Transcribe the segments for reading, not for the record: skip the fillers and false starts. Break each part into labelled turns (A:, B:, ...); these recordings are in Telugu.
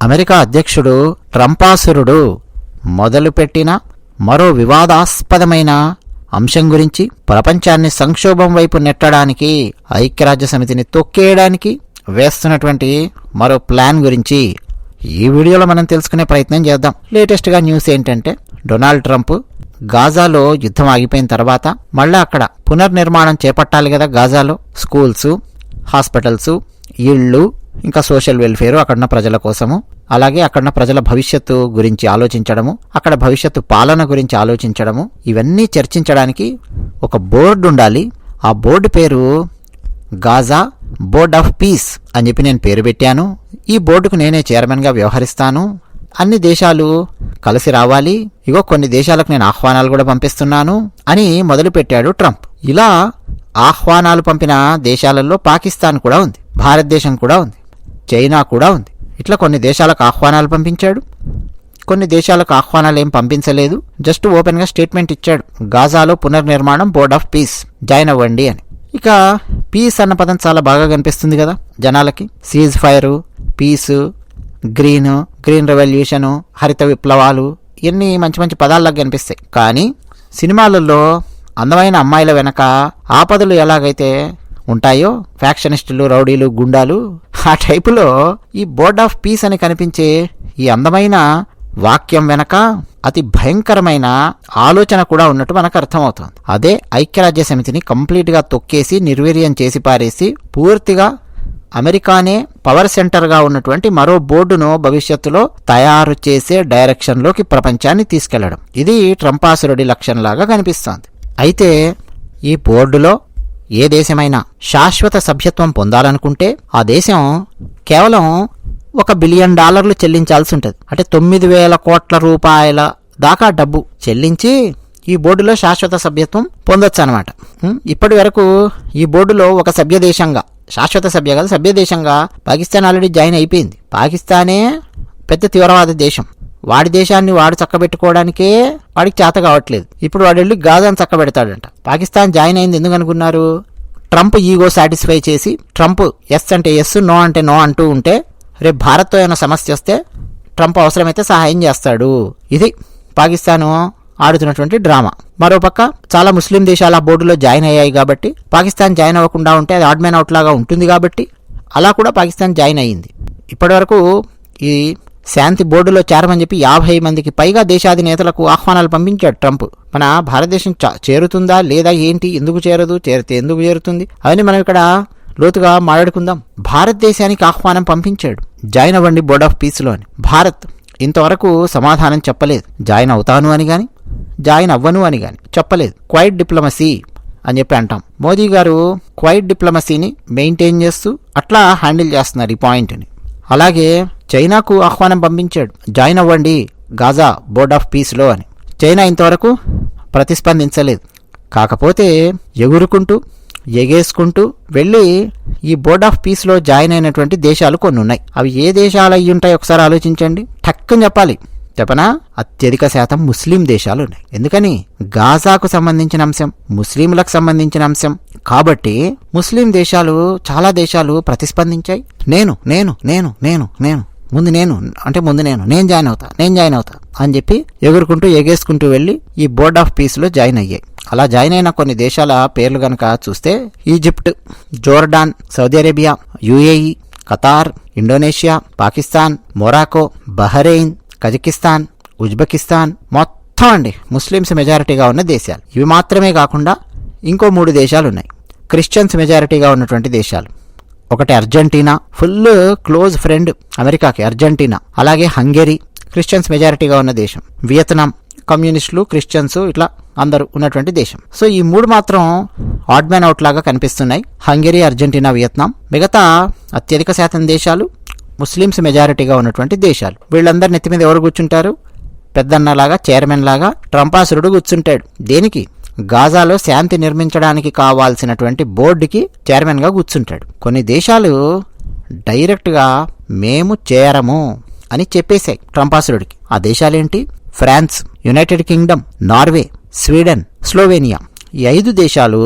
A: అమెరికా అధ్యక్షుడు ట్రంపాసురుడు మొదలుపెట్టిన మరో వివాదాస్పదమైన అంశం గురించి, ప్రపంచాన్ని సంక్షోభం వైపు నెట్టడానికి, ఐక్యరాజ్యసమితిని తొక్కేయడానికి వేస్తున్నటువంటి మరో ప్లాన్ గురించి ఈ వీడియోలో మనం తెలుసుకునే ప్రయత్నం చేద్దాం. లేటెస్ట్గా న్యూస్ ఏంటంటే, డొనాల్డ్ ట్రంప్ గాజాలో యుద్ధం ఆగిపోయిన తర్వాత మళ్ళీ అక్కడ పునర్నిర్మాణం చేపట్టాలి కదా. గాజాలో స్కూల్స్, హాస్పిటల్స్, ఇళ్ళు, ఇంకా సోషల్ వెల్ఫేర్ అక్కడున్న ప్రజల కోసము, అలాగే అక్కడున్న ప్రజల భవిష్యత్తు గురించి ఆలోచించడము, అక్కడ భవిష్యత్తు పాలన గురించి ఆలోచించడము, ఇవన్నీ చర్చించడానికి ఒక బోర్డు ఉండాలి. ఆ బోర్డు పేరు గాజా బోర్డ్ ఆఫ్ పీస్ అని చెప్పి నేను పేరు పెట్టాను. ఈ బోర్డుకు నేనే చైర్మన్గా వ్యవహరిస్తాను. అన్ని దేశాలు కలిసి రావాలి. ఇగో కొన్ని దేశాలకు నేను ఆహ్వానాలు కూడా పంపిస్తున్నాను అని మొదలుపెట్టాడు ట్రంప్. ఇలా ఆహ్వానాలు పంపిన దేశాలలో పాకిస్తాన్ కూడా ఉంది, భారతదేశం కూడా ఉంది, చైనా కూడా ఉంది. ఇట్లా కొన్ని దేశాలకు ఆహ్వానాలు పంపించాడు. కొన్ని దేశాలకు ఆహ్వానాలు ఏం పంపించలేదు. జస్ట్ ఓపెన్గా స్టేట్మెంట్ ఇచ్చాడు, గాజాలో పునర్నిర్మాణం బోర్డ్ ఆఫ్ పీస్, జాయిన్ అవ్వండి అని. ఇక పీస్ అన్న పదం చాలా బాగా కనిపిస్తుంది కదా జనాలకి. Cease fire, peace, green revolution, హరిత విప్లవాలు, ఇవన్నీ మంచి మంచి పదాల్లాగా కనిపిస్తాయి. కానీ సినిమాలలో అందమైన అమ్మాయిల వెనక ఆపదలు ఎలాగైతే ఉంటాయో, ఫ్యాక్షనిస్టులు, రౌడీలు, గుండాలు, ఆ టైపులో ఈ బోర్డ్ ఆఫ్ పీస్ అని కనిపించే ఈ అందమైన వాక్యం వెనక అతి భయంకరమైన ఆలోచన కూడా ఉన్నట్టు మనకు అర్థమవుతుంది. అదే ఐక్యరాజ్య సమితిని కంప్లీట్గా తొక్కేసి నిర్వీర్యం చేసి పారేసి పూర్తిగా అమెరికానే పవర్ సెంటర్గా ఉన్నటువంటి మరో బోర్డును భవిష్యత్తులో తయారు చేసే డైరెక్షన్లోకి ప్రపంచాన్ని తీసుకెళ్లడం. ఇది ట్రంపాసురుడి లక్ష్యంలాగా కనిపిస్తోంది. అయితే ఈ బోర్డులో ఏ దేశమైనా శాశ్వత సభ్యత్వం పొందాలనుకుంటే ఆ దేశం కేవలం $1 బిలియన్ చెల్లించాల్సి ఉంటుంది. అంటే 9,000 కోట్ల రూపాయల దాకా డబ్బు చెల్లించి ఈ బోర్డులో శాశ్వత సభ్యత్వం పొందొచ్చు అనమాట. ఇప్పటి వరకు ఈ బోర్డులో ఒక సభ్యదేశంగా, శాశ్వత సభ్యదేశంగా పాకిస్తాన్ ఆల్రెడీ జాయిన్ అయిపోయింది. పాకిస్తానే పెద్ద తీవ్రవాద దేశం. వాడి దేశాన్ని వాడు చక్కబెట్టుకోవడానికే వాడికి చేత కావట్లేదు. ఇప్పుడు వాడు వెళ్ళి గాజాను చక్కబెడతాడంట. పాకిస్తాన్ జాయిన్ అయింది ఎందుకు అనుకున్నారు? ట్రంప్ ఈగో సాటిస్ఫై చేసి, ట్రంప్ ఎస్ అంటే ఎస్, నో అంటే నో అంటూ ఉంటే రేపు భారత్తో ఏమైనా సమస్య వస్తే ట్రంప్ అవసరమైతే సహాయం చేస్తాడు. ఇది పాకిస్తాను ఆడుతున్నటువంటి డ్రామా. మరోపక్క చాలా ముస్లిం దేశాలు ఆ బోర్డులో జాయిన్ అయ్యాయి కాబట్టి, పాకిస్తాన్ జాయిన్ అవ్వకుండా ఉంటే అది ఆడ్ మ్యాన్ అవుట్ లాగా ఉంటుంది కాబట్టి అలా కూడా పాకిస్తాన్ జాయిన్ అయ్యింది. ఇప్పటి వరకు ఈ శాంతి బోర్డులో చేరమని చెప్పి 50 మందికి పైగా దేశాధినేతలకు ఆహ్వానాలు పంపించాడు ట్రంప్. మన భారతదేశం చేరుతుందా లేదా ఏంటి, ఎందుకు చేరదు, చేరితే ఎందుకు చేరుతుంది, అవన్నీ మనం ఇక్కడ లోతుగా మాట్లాడుకుందాం. భారతదేశానికి ఆహ్వానం పంపించాడు, జాయిన్ అవ్వండి బోర్డ్ ఆఫ్ పీస్లో అని. భారత్ ఇంతవరకు సమాధానం చెప్పలేదు. జాయిన్ అవుతాను అని కానీ, జాయిన్ అవ్వను అని కానీ చెప్పలేదు. క్వైట్ డిప్లొమసీ అని చెప్పి అంటాం. మోదీ గారు క్వైట్ డిప్లొమసీని మెయింటైన్ చేస్తూ అట్లా హ్యాండిల్ చేస్తున్నారు ఈ పాయింట్ని. అలాగే చైనాకు ఆహ్వానం పంపించాడు, జాయిన్ అవ్వండి గాజా బోర్డ్ ఆఫ్ పీస్లో అని. చైనా ఇంతవరకు ప్రతిస్పందించలేదు. కాకపోతే ఎగురుకుంటూ ఎగేసుకుంటూ వెళ్ళి ఈ బోర్డ్ ఆఫ్ పీస్లో జాయిన్ అయినటువంటి దేశాలు కొన్ని ఉన్నాయి. అవి ఏ దేశాలు అయ్యి ఉంటాయి ఒకసారి ఆలోచించండి. టక్కుని చెప్పాలి, చెప్పనా? అత్యధిక శాతం ముస్లిం దేశాలు ఉన్నాయి. ఎందుకని? గాజాకు సంబంధించిన అంశం, ముస్లింలకు సంబంధించిన అంశం కాబట్టి ముస్లిం దేశాలు, చాలా దేశాలు ప్రతిస్పందించాయి. నేను నేను నేను నేను నేను ముందు నేను జాయిన్ అవుతా అని చెప్పి ఎగురుకుంటూ ఎగేసుకుంటూ వెళ్ళి ఈ బోర్డ్ ఆఫ్ పీస్లో జాయిన్ అయ్యాయి. అలా జాయిన్ అయిన కొన్ని దేశాల పేర్లు కనుక చూస్తే, Egypt, Jordan, Saudi Arabia, UAE, Qatar, Indonesia, Pakistan, Morocco, Bahrain, Kazakhstan, Uzbekistan, మొత్తం అండి ముస్లిమ్స్ మెజారిటీగా ఉన్న దేశాలు. ఇవి మాత్రమే కాకుండా ఇంకో 3 దేశాలు ఉన్నాయి క్రిస్టియన్స్ మెజారిటీగా ఉన్నటువంటి దేశాలు. ఒకటి అర్జెంటీనా, ఫుల్ క్లోజ్ ఫ్రెండ్ అమెరికాకి అర్జెంటీనా. అలాగే హంగేరీ, క్రిస్టియన్స్ మెజారిటీగా ఉన్న దేశం. వియత్నాం, కమ్యూనిస్టులు, క్రిస్టియన్స్, ఇట్లా అందరూ ఉన్నటువంటి దేశం. సో ఈ 3 మాత్రం ఆడ్ మ్యాన్ అవుట్ లాగా కనిపిస్తున్నాయి. Hungary, Argentina, Vietnam. మిగతా అత్యధిక శాతం దేశాలు ముస్లిమ్స్ మెజారిటీగా ఉన్నటువంటి దేశాలు. వీళ్ళందరి నెత్తి మీద ఎవరు కూర్చుంటారు? పెద్దన్నలాగా, చైర్మన్ లాగా ట్రంపాసురుడు కూర్చుంటాడు. దేనికి? గాజాలో శాంతి నిర్మించడానికి కావాల్సినటువంటి బోర్డుకి చైర్మన్గా కూర్చుంటాడు. కొన్ని దేశాలు డైరెక్ట్గా మేము చేరము అని చెప్పేశాయి ట్రంపాసురుడికి. ఆ దేశాలేంటి? France, United Kingdom, Norway, Sweden, Slovenia. ఈ 5 దేశాలు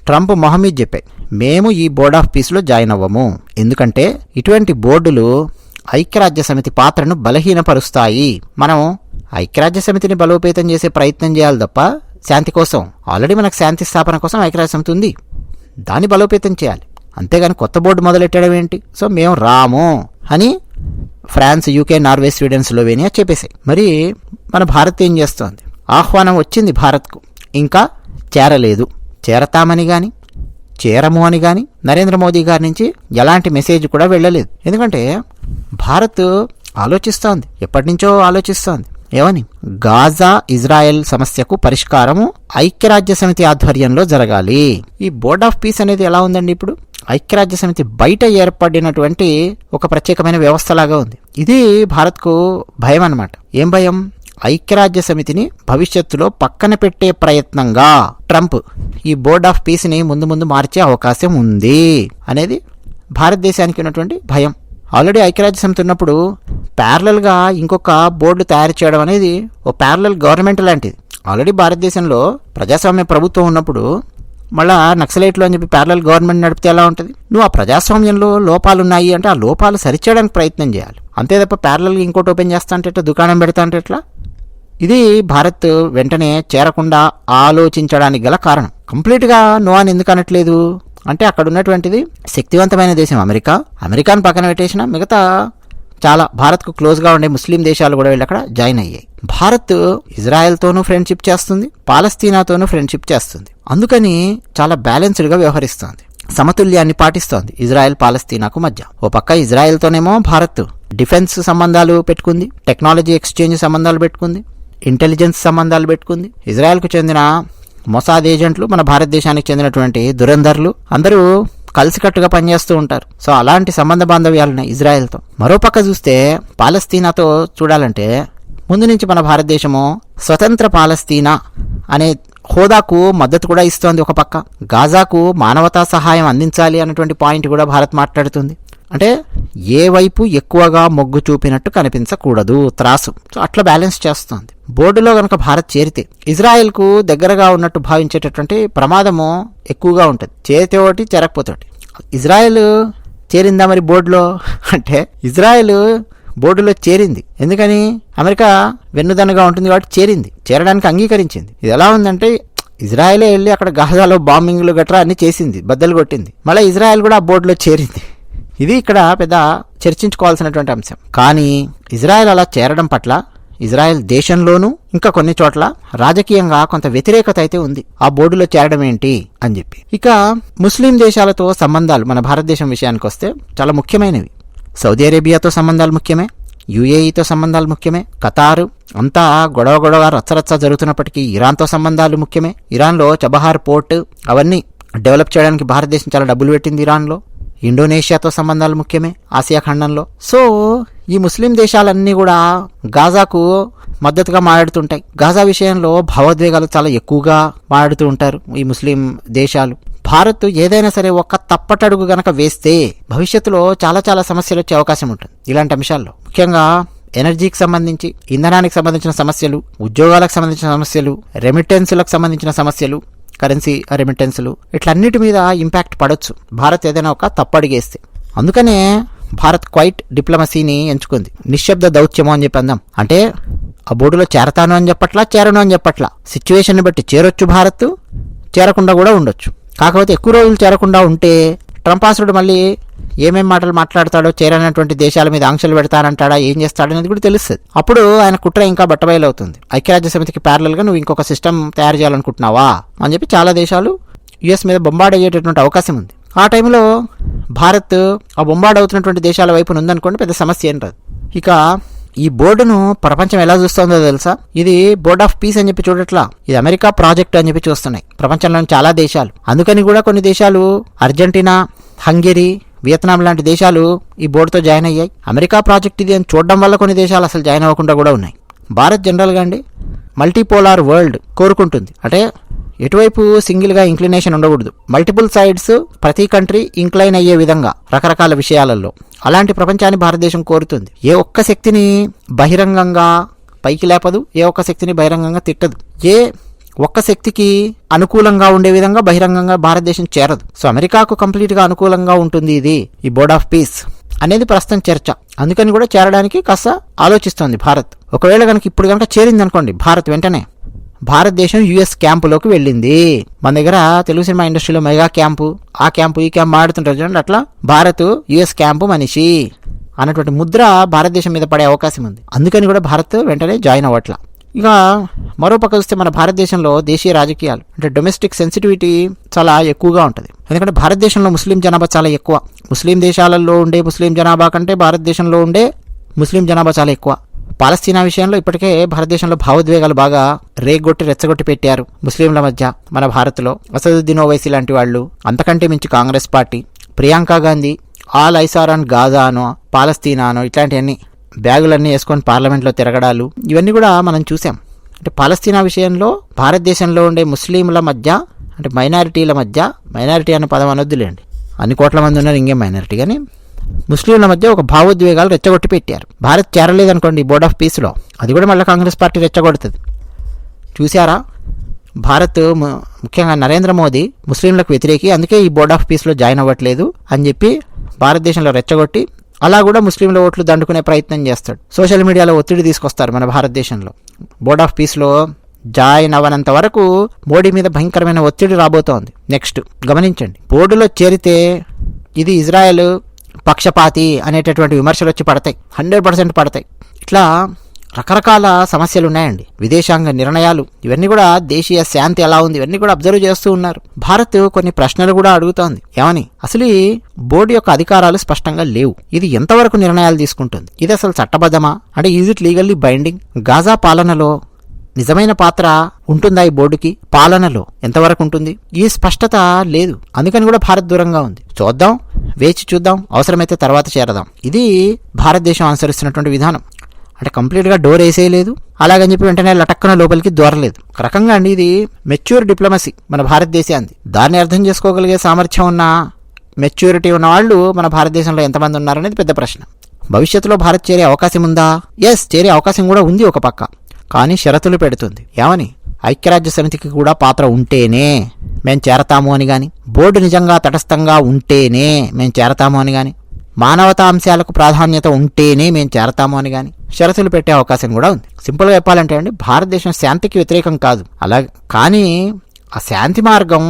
A: ట్రంప్ మొహం మీద చెప్పాయి, మేము ఈ బోర్డ్ ఆఫ్ పీస్లో జాయిన్ అవ్వము. ఎందుకంటే ఇటువంటి బోర్డులు ఐక్యరాజ్య సమితి పాత్రను బలహీనపరుస్తాయి. మనం ఐక్యరాజ్య సమితిని బలోపేతం చేసే ప్రయత్నం చేయాలి తప్ప శాంతి కోసం, ఆల్రెడీ మనకు శాంతి స్థాపన కోసం ఐక్యరాజ్య సమితి ఉంది, దాన్ని బలోపేతం చేయాలి. అంతేగాని కొత్త బోర్డు మొదలెట్టడం ఏంటి? సో మేము రాము అని France, UK, Norway, Sweden, Slovenia చెప్పేసాయి. మరి మన భారత్ ఏం చేస్తోంది? ఆహ్వానం వచ్చింది భారత్కు, ఇంకా చేరలేదు. చేరతామని కానీ చేరము అని కానీ నరేంద్ర మోదీ గారి నుంచి ఎలాంటి మెసేజ్ కూడా వెళ్ళలేదు. ఎందుకంటే భారత్ ఆలోచిస్తోంది, ఎప్పటి నుంచో ఆలోచిస్తోంది. ఏమని? గాజా ఇజ్రాయెల్ సమస్యకు పరిష్కారము ఐక్యరాజ్య సమితి ఆధ్వర్యంలో జరగాలి. ఈ బోర్డ్ ఆఫ్ పీస్ అనేది ఎలా ఉందండి? ఇప్పుడు ఐక్యరాజ్య సమితి బయట ఏర్పడినటువంటి ఒక ప్రత్యేకమైన వ్యవస్థలాగా ఉంది. ఇది భారత్కు భయం అన్నమాట. ఏం భయం? ఐక్యరాజ్య సమితిని భవిష్యత్తులో పక్కన పెట్టే ప్రయత్నంగా ట్రంప్ ఈ బోర్డ్ ఆఫ్ పీస్ ని ముందు ముందు మార్చే అవకాశం ఉంది అనేది భారతదేశానికి ఉన్నటువంటి భయం. ఆల్రెడీ ఐక్యరాజ్య సమితి ఉన్నప్పుడు ప్యారలల్గా ఇంకొక బోర్డు తయారు చేయడం అనేది ఓ ప్యారలల్ గవర్నమెంట్ లాంటిది. ఆల్రెడీ భారతదేశంలో ప్రజాస్వామ్య ప్రభుత్వం ఉన్నప్పుడు మళ్ళా నక్సలైట్లు అని చెప్పి ప్యారలల్ గవర్నమెంట్ నడిపితే ఎలా ఉంటుంది? నువ్వు ఆ ప్రజాస్వామ్యంలో లోపాలు ఉన్నాయి అంటే ఆ లోపాలు సరిచేయడానికి ప్రయత్నం చేయాలి. అంతే తప్ప ప్యారలల్గా ఇంకోటి ఓపెన్ చేస్తా అంటే ఎట్లా, దుకాణం పెడతా అంటే ఎట్లా? ఇది భారత్ వెంటనే చేరకుండా ఆలోచించడానికి గల కారణం. కంప్లీట్గా నో అని ఎందుకు అనట్లేదు అంటే అక్కడ ఉన్నటువంటిది శక్తివంతమైన దేశం అమెరికా. అమెరికాను పక్కన పెట్టేసిన మిగతా చాలా భారత్కు క్లోజ్గా ఉండే ముస్లిం దేశాలు కూడా వెళ్ళి అక్కడ జాయిన్ అయ్యాయి. భారత్ ఇజ్రాయెల్తోనూ ఫ్రెండ్షిప్ చేస్తుంది, పాలస్తీనాతోనూ ఫ్రెండ్షిప్ చేస్తుంది. అందుకని చాలా బ్యాలెన్స్డ్గా వ్యవహరిస్తోంది, సమతుల్యాన్ని పాటిస్తోంది ఇజ్రాయెల్ పాలస్తీనాకు మధ్య. ఓ పక్క ఇజ్రాయెల్తోనేమో భారత్ డిఫెన్స్ సంబంధాలు పెట్టుకుంది, టెక్నాలజీ ఎక్స్చేంజ్ సంబంధాలు పెట్టుకుంది, ఇంటెలిజెన్స్ సంబంధాలు పెట్టుకుంది. ఇజ్రాయెల్కు చెందిన మొసాద్ ఏజెంట్లు, మన భారతదేశానికి చెందినటువంటి దురంధర్లు అందరూ కలిసికట్టుగా పనిచేస్తూ ఉంటారు. సో అలాంటి సంబంధ బాంధవ్యాలున్నాయి ఇజ్రాయెల్తో. మరోపక్క చూస్తే పాలస్తీనాతో చూడాలంటే ముందు నుంచి మన భారతదేశము స్వతంత్ర పాలస్తీనా అనే హోదాకు మద్దతు కూడా ఇస్తోంది. ఒక పక్క గాజాకు మానవతా సహాయం అందించాలి అన్నటువంటి పాయింట్ కూడా భారత్ మాట్లాడుతుంది. అంటే ఏ వైపు ఎక్కువగా మొగ్గు చూపినట్టు కనిపించకూడదు త్రాసు. సో అట్లా బ్యాలెన్స్ చేస్తోంది. బోర్డులో కనుక భారత్ చేరితే ఇజ్రాయెల్కు దగ్గరగా ఉన్నట్టు భావించేటటువంటి ప్రమాదము ఎక్కువగా ఉంటుంది. చేరితేటి చేరకపోతేటి. ఇజ్రాయెల్ చేరిందా మరి బోర్డులో అంటే? ఇజ్రాయెల్ బోర్డులో చేరింది. ఎందుకని? అమెరికా వెన్నుదన్నుగా ఉంటుంది కాబట్టి చేరింది, చేరడానికి అంగీకరించింది. ఇది ఎలా ఉందంటే ఇజ్రాయెలే వెళ్ళి అక్కడ గాజాలో బాంబింగ్లు గట్రా అన్ని చేసింది, బద్దలు కొట్టింది. మళ్ళీ ఇజ్రాయెల్ కూడా ఆ బోర్డులో చేరింది. ఇది ఇక్కడ పెద్ద చర్చించుకోవాల్సినటువంటి అంశం. కానీ ఇజ్రాయెల్ అలా చేరడం పట్ల ఇజ్రాయెల్ దేశంలోనూ ఇంకా కొన్ని చోట్ల రాజకీయంగా కొంత వ్యతిరేకత అయితే ఉంది, ఆ బోర్డులో చేరడం ఏంటి అని చెప్పి. ఇక ముస్లిం దేశాలతో సంబంధాలు మన భారతదేశం విషయానికి వస్తే చాలా ముఖ్యమైనవి. సౌదీ అరేబియాతో సంబంధాలు ముఖ్యమే, యుఏఈతో సంబంధాలు ముఖ్యమే, ఖతారు అంతా గొడవ రచ్చరచ్చ జరుగుతున్నప్పటికీ ఇరాన్తో సంబంధాలు ముఖ్యమే. ఇరాన్లో చబహార్ పోర్ట్ అవన్నీ డెవలప్ చేయడానికి భారతదేశం చాలా డబ్బులు పెట్టింది ఇరాన్లో. ఇండోనేషియాతో సంబంధాలు ముఖ్యమే ఆసియా ఖండంలో. సో ఈ ముస్లిం దేశాలన్నీ కూడా గాజాకు మద్దతుగా మాట్లాడుతుంటాయి. గాజా విషయంలో భావోద్వేగాలు చాలా ఎక్కువగా మాట్లాడుతూ ఉంటారు ఈ ముస్లిం దేశాలు. భారత్ ఏదైనా సరే ఒక తప్పటడుగు గనక వేస్తే భవిష్యత్తులో చాలా సమస్యలు వచ్చే అవకాశం ఉంటుంది ఇలాంటి అంశాల్లో. ముఖ్యంగా ఎనర్జీకి సంబంధించి, ఇంధనానికి సంబంధించిన సమస్యలు, ఉద్యోగాలకు సంబంధించిన సమస్యలు, రెమిటెన్సులకు సంబంధించిన సమస్యలు, కరెన్సీ రెమిటెన్సులు, ఇట్లన్నిటి మీద ఇంపాక్ట్ పడవచ్చు భారత్ ఏదైనా ఒక తప్పడిగేస్తే. అందుకనే భారత్ క్వైట్ డిప్లొమసీని ఎంచుకుంది. నిశ్శబ్ద దౌత్యము అని చెప్పి అందాం. అంటే ఆ బోర్డులో చేరతాను అని చెప్పట్లా, చేరను అని చెప్పట్లా. సిచ్యువేషన్ బట్టి చేరొచ్చు భారత్, చేరకుండా కూడా ఉండొచ్చు. కాకపోతే ఎక్కువ రోజులు చేరకుండా ఉంటే ట్రంపాసుడు మళ్ళీ ఏమేం మాటలు మాట్లాడతాడో, చేరనటువంటి దేశాల మీద ఆంక్షలు పెడతానంటాడా, ఏం చేస్తాడనేది కూడా తెలుస్తుంది. అప్పుడు ఆయన కుట్ర ఇంకా బట్టబయలవుతుంది. ఐక్యరాజ్య సమితికి ప్యారలల్గా నువ్వు ఇంకొక సిస్టమ్ తయారు చేయాలనుకుంటున్నావా అని చెప్పి చాలా దేశాలు యుఎస్ మీద బొంబార్డ్ అయ్యేటటువంటి అవకాశం ఉంది. ఆ టైంలో భారత్ ఆ బొంబార్డ్ అవుతున్నటువంటి దేశాల వైపు ఉందనుకోండి, పెద్ద సమస్య ఏం రాదు. ఇక ఈ బోర్డును ప్రపంచం ఎలా చూస్తుందో తెలుసా? ఇది బోర్డ్ ఆఫ్ పీస్ అని చెప్పి చూడట్లా, ఇది అమెరికా ప్రాజెక్ట్ అని చెప్పి చూస్తున్నాయి ప్రపంచంలోని చాలా దేశాలు. అందుకని కూడా కొన్ని దేశాలు అర్జెంటీనా, హంగరీ, వియత్నాం లాంటి దేశాలు ఈ బోర్డుతో జాయిన్ అయ్యాయి. అమెరికా ప్రాజెక్ట్ ఇది అని చూడడం వల్ల కొన్ని దేశాలు అసలు జాయిన్ అవ్వకుండా కూడా ఉన్నాయి. భారత్ జనరల్గా అండి మల్టీపోలార్ వరల్డ్ కోరుకుంటుంది. అంటే ఎటువైపు సింగిల్గా ఇంక్లినేషన్ ఉండకూడదు, మల్టిపుల్ సైడ్స్ ప్రతి కంట్రీ ఇంక్లైన్ అయ్యే విధంగా రకరకాల విషయాలలో. అలాంటి ప్రపంచాన్ని భారతదేశం కోరుతుంది. ఏ ఒక్క శక్తిని బహిరంగంగా పైకి లేపదు, ఏ ఒక్క శక్తిని బహిరంగంగా తిట్టదు. ఏ ఒక్క శక్తికి అనుకూలంగా ఉండే విధంగా బహిరంగంగా భారతదేశం చేరదు. సో అమెరికాకు కంప్లీట్గా అనుకూలంగా ఉంటుంది ఇది ఈ బోర్డ్ ఆఫ్ పీస్. అనేది ప్రస్తుతం చర్చ. అందుకని కూడా చేరడానికి కాస్త ఆలోచిస్తోంది భారత్. ఒకవేళ కనుక ఇప్పుడు కనుక చేరింది అనుకోండి భారత్, వెంటనే భారతదేశం యుఎస్ క్యాంపులోకి వెళ్ళింది. మన దగ్గర తెలుగు సినిమా ఇండస్ట్రీలో మెగా క్యాంపు, ఆ క్యాంపు ఈ క్యాంపు మాడుతుంటారు చూడండి, అట్లా భారత్ యుఎస్ క్యాంపు మనిషి అన్నటువంటి ముద్ర భారతదేశం మీద పడే అవకాశం ఉంది. అందుకని కూడా భారత్ వెంటనే జాయిన్ అవ్వట్లా. ఇక మరో పక్క చూస్తే మన భారతదేశంలో దేశీయ రాజకీయాలు అంటే డొమెస్టిక్ సెన్సిటివిటీ చాలా ఎక్కువగా ఉంటుంది. ఎందుకంటే భారతదేశంలో ముస్లిం జనాభా చాలా ఎక్కువ. ముస్లిం దేశాలలో ఉండే ముస్లిం జనాభా కంటే భారతదేశంలో ఉండే ముస్లిం జనాభా చాలా ఎక్కువ. పాలస్తీనా విషయంలో ఇప్పటికే భారతదేశంలో భావోద్వేగాలు బాగా రెచ్చగొట్టి పెట్టారు ముస్లింల మధ్య. మన భారత్లో అసదుద్దీన్ ఓవైసీ లాంటి వాళ్ళు, అంతకంటే మించి కాంగ్రెస్ పార్టీ, ప్రియాంక గాంధీ ఆల్ ఐసారాన్ గాజానో పాలస్తీనానో ఇట్లాంటివన్నీ బ్యాగులన్నీ వేసుకొని పార్లమెంట్లో తిరగడాలు, ఇవన్నీ కూడా మనం చూసాం. అంటే పాలస్తీనా విషయంలో భారతదేశంలో ఉండే ముస్లింల మధ్య అంటే మైనారిటీల మధ్య, మైనారిటీ అనే పదం అనొద్దులేండి, అన్ని కోట్ల మంది ఉన్నారు ఇంకేం మైనారిటీ, కానీ ముస్లింల మధ్య ఒక భావోద్వేగాలు రెచ్చగొట్టి పెట్టారు. భారత్ చేరలేదనుకోండి బోర్డ్ ఆఫ్ పీస్లో, అది కూడా మళ్ళీ కాంగ్రెస్ పార్టీ రెచ్చగొడుతుంది. చూసారా, భారత్ ముఖ్యంగా నరేంద్ర మోదీ ముస్లింలకు వ్యతిరేకి, అందుకే ఈ బోర్డ్ ఆఫ్ పీస్లో జాయిన్ అవ్వట్లేదు అని చెప్పి భారతదేశంలో రెచ్చగొట్టి అలా కూడా ముస్లింల ఓట్లు దండుకునే ప్రయత్నం చేస్తాడు. సోషల్ మీడియాలో ఒత్తిడి తీసుకొస్తారు మన భారతదేశంలో. బోర్డ్ ఆఫ్ పీస్లో జాయిన్ అవ్వనంత వరకు మోడీ మీద భయంకరమైన ఒత్తిడి రాబోతోంది. నెక్స్ట్ గమనించండి, బోర్డులో చేరితే ఇది ఇజ్రాయెల్ పక్షపాతి అనేటటువంటి విమర్శలు వచ్చి పడతాయి, 100% పడతాయి. ఇట్లా రకరకాల సమస్యలు ఉన్నాయండి. విదేశాంగ నిర్ణయాలు, ఇవన్నీ కూడా దేశీయ శాంతి ఎలా ఉంది ఇవన్నీ కూడా అబ్జర్వ్ చేస్తూ ఉన్నారు. భారత్ కొన్ని ప్రశ్నలు కూడా అడుగుతోంది. ఏమని? అసలు ఈ బోర్డు యొక్క అధికారాలు స్పష్టంగా లేవు. ఇది ఎంతవరకు నిర్ణయాలు తీసుకుంటుంది? ఇది అసలు చట్టబద్ధమా? అంటే is it legally binding? Gaza పాలనలో నిజమైన పాత్ర ఉంటుందా ఈ బోర్డుకి? పాలనలో ఎంతవరకు ఉంటుంది? ఈ స్పష్టత లేదు. అందుకని కూడా భారత్ దూరంగా ఉంది. చూద్దాం, వేచి చూద్దాం, అవసరమైతే తర్వాత చేరదాం. ఇది భారతదేశం అనుసరిస్తున్నటువంటి విధానం. అంటే కంప్లీట్గా డోర్ వేసేయలేదు, అలాగని చెప్పి వెంటనే లటక్కన లోపలికి దూరలేదు. ఒక రకంగా అండి ఇది మెచ్యూర్ డిప్లొమసీ మన భారతదేశాన్ని. దాన్ని అర్థం చేసుకోగలిగే సామర్థ్యం ఉన్న, మెచ్యూరిటీ ఉన్న వాళ్ళు మన భారతదేశంలో ఎంతమంది ఉన్నారనేది పెద్ద ప్రశ్న. భవిష్యత్తులో భారత్ చేరే అవకాశం ఉందా? ఎస్, చేరే అవకాశం కూడా ఉంది ఒక పక్క. కానీ షరతులు పెడుతుంది. ఏమని? ఐక్యరాజ్య సమితికి కూడా పాత్ర ఉంటేనే మేం చేరతాము అని కానీ, బోర్డు నిజంగా తటస్థంగా ఉంటేనే మేం చేరతాము అని కానీ, మానవతా అంశాలకు ప్రాధాన్యత ఉంటేనే మేము చేరతాము అని కానీ షరతులు పెట్టే అవకాశం కూడా ఉంది. సింపుల్గా చెప్పాలంటే అండి, భారతదేశం శాంతికి వ్యతిరేకం కాదు, అలాగే కానీ ఆ శాంతి మార్గం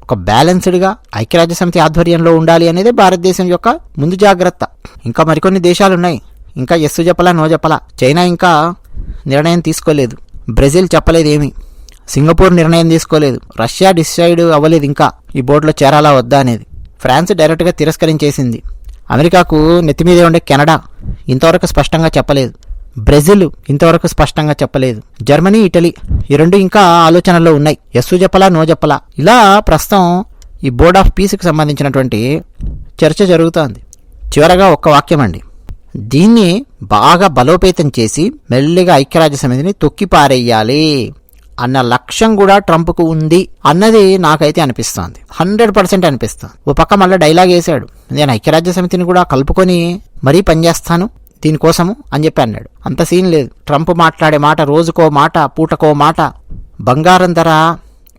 A: ఒక బ్యాలెన్స్డ్గా ఐక్యరాజ్య సమితి ఆధ్వర్యంలో ఉండాలి అనేది భారతదేశం యొక్క ముందు జాగ్రత్త. ఇంకా మరికొన్ని దేశాలు ఉన్నాయి, ఇంకా ఎస్ చెప్పలా నో చెప్పలా. చైనా ఇంకా నిర్ణయం తీసుకోలేదు, బ్రెజిల్ చెప్పలేదు ఏమి, సింగపూర్ నిర్ణయం తీసుకోలేదు, రష్యా డిసైడ్ అవ్వలేదు ఇంకా ఈ బోర్డులో చేరాలా వద్దా అనేది. ఫ్రాన్స్ డైరెక్ట్గా తిరస్కరించేసింది. అమెరికాకు నెత్తిమీదే ఉండే కెనడా ఇంతవరకు స్పష్టంగా చెప్పలేదు, బ్రెజిల్ ఇంతవరకు స్పష్టంగా చెప్పలేదు, జర్మనీ, ఇటలీ ఈ రెండు ఇంకా ఆలోచనల్లో ఉన్నాయి, ఎస్సు చెప్పలా నో చెప్పలా. ఇలా ప్రస్తుతం ఈ బోర్డ్ ఆఫ్ పీస్కి సంబంధించినటువంటి చర్చ జరుగుతోంది. చివరగా ఒక్క వాక్యం అండి, దీన్ని బాగా బలోపేతం చేసి మెల్లిగా ఐక్యరాజ్య సమితిని తొక్కిపారేయాలి అన్న లక్ష్యం కూడా ట్రంప్కు ఉంది అన్నది నాకైతే అనిపిస్తోంది, 100% అనిపిస్తుంది. ఓ పక్క మళ్ళీ డైలాగ్ వేశాడు, నేను ఐక్యరాజ్య సమితిని కూడా కలుపుకొని మరీ పనిచేస్తాను దీనికోసము అని చెప్పి అన్నాడు. అంత సీన్ లేదు. ట్రంప్ మాట్లాడే మాట రోజుకో మాట, పూటకో మాట. బంగారం ధర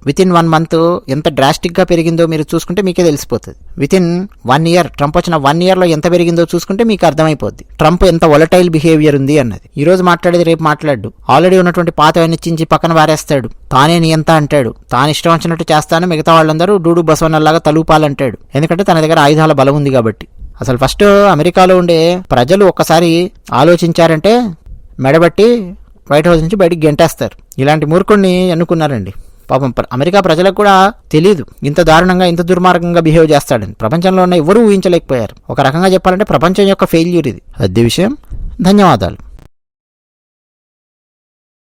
A: వితిన్ 1 month ఎంత డ్రాస్టిక్గా పెరిగిందో మీరు చూసుకుంటే మీకే తెలిసిపోతుంది. వితిన్ 1 year, ట్రంప్ వచ్చిన 1 yearలో ఎంత పెరిగిందో చూసుకుంటే మీకు అర్థమైపోద్ది ట్రంప్ ఎంత వొలటైల్ బిహేవియర్ ఉంది అన్నది. ఈ రోజు మాట్లాడేది రేపు మాట్లాడు, ఆల్రెడీ ఉన్నటువంటి పాతవన్నీ చించి పక్కన వారేస్తాడు, తానే నియంత అంటాడు, తాను ఇష్టం వచ్చినట్టు చేస్తాను, మిగతా వాళ్ళందరూ డూడు బసవన్నలాగా తలూపాలంటాడు. ఎందుకంటే తన దగ్గర ఆయుధాల బలం ఉంది కాబట్టి. అసలు ఫస్ట్ అమెరికాలో ఉండే ప్రజలు ఒక్కసారి ఆలోచించారంటే మెడబట్టి వైట్ హౌస్ నుంచి బయటికి గెంటేస్తారు. ఇలాంటి మూర్ఖుడిని ఎన్నుకున్నారండి. పాపం అమెరికా ప్రజలకు కూడా తెలియదు ఇంత దారుణంగా, ఇంత దుర్మార్గంగా బిహేవ్ చేస్తాడని. ప్రపంచంలో ఉన్న ఎవరూ ఊహించలేకపోయారు. ఒక రకంగా చెప్పాలంటే ప్రపంచం యొక్క ఫెయిల్యూర్ ఇది. అదే విషయం. ధన్యవాదాలు.